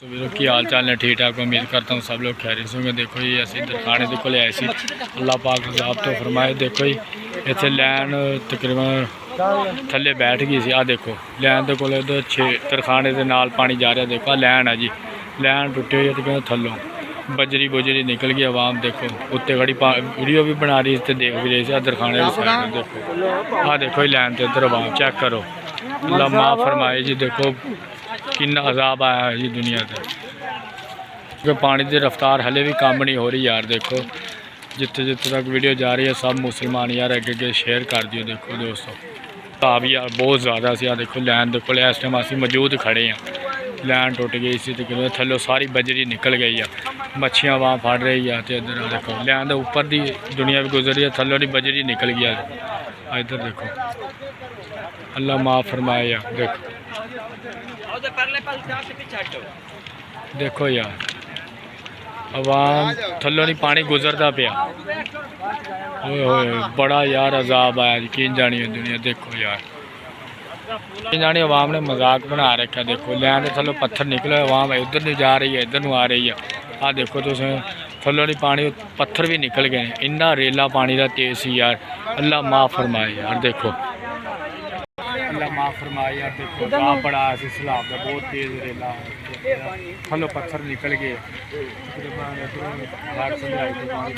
तो मेरे की हाल चाल है ठीक ठाक। उम्मीद करता हूँ सब लोग खैरियत होंगे। देखो जी असी दरखाने के कोल आए सी, अल्लाह पाक साहब तो फरमाए। देखो जी इतने लैन तकरीबन थले बैठ गई सी। आ देखो लैन के कोल तरखाने के नाल पानी जा रहा। देखो लैन है जी, लैन टुटे हुई है थलों बजरी बुजरी निकल गई। आवाम देखो उत्ते खड़ी वीडियो भी बना रही थी, देख भी रही थी। दरखाने की साइड देखो, आ देखो ही लैन तो इधर आवाम चेक करो। अल्लाह माफ़ फरमाए जी। देखो कितना अजाब आया है जी दुनिया से, क्योंकि पानी की रफ्तार हले भी कम नहीं हो रही यार। देखो जिथे जिथे तक वीडियो जा रही है सब मुसलमान यार अगे अगे शेयर कर दियो। देखो दोस्तों ताब यार बहुत ज़्यादा सी। देखो लैन देखो इस टाइम असी मौजूद खड़े हैं, लैन टुट गई सी तकरीबन थल्लों सारी बजरी निकल गई है। मच्छियाँ वहाँ फड़ रही है। तो इधर देखो लैन के उपर की दुनिया भी गुजर रही है, थल्लों की बजरी निकल गई है। इधर देखो अल्लाह माफ़ फरमाए यार। देखो देखो यार अवाम थल्लों नहीं पानी गुजरता पिया। बड़ा यार अजाब आया यकीन जानी है दुनिया। देखो यार यकीन जानी अवाम ने मजाक बना रखा। देखो लैन के थल्लों पत्थर निकले, अवाम इधर नहीं जा रही है इधर नहीं आ रही है। आ देखो तुम थल्लों नहीं पानी पत्थर भी निकल गए। इन्ना रेला पानी का तेज सी यार। अल्लाह माफ़ फरमाए यार। देखो अल्लाह माफ़ फरमाए यार। देखो अजाब बड़ा ऐसी सैलाब का बहुत तेज़ रेला थल्लों पत्थर निकल गए।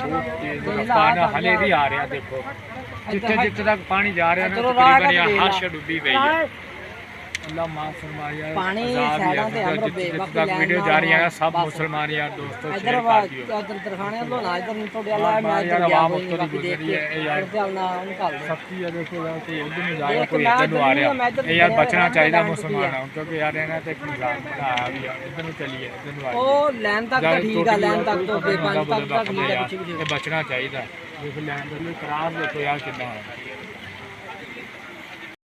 बहुत तेज़ रफ्तार हले भी आ रहा। देखो जिथे जिथे तक पानी जा रहा है ना तकरीबन हर डुबी पई है। अल्लाह माफ़ फरमाए यार। जिथे तक वीडियो जा रही है सब मुसलमान यार दोस्तों शेयर कर दियो यार। आवाम उत्तों दी गुजर रही है यार सख्ती है। देखो यार कोई उधर नहीं जा रहा कोई इधर नहीं आ रहा। ये यार बचना चाहिए मुसलमानों, क्योंकि यार इन्हें तो एक निजाम बनाया भी यार इधर नहीं चलिए इधर नहीं ओ लैन तक तो ठीक है, लैन तक तो पानी तक ठीक है। बचना चाहिए। देखो लैन करार देखो यार कितना है।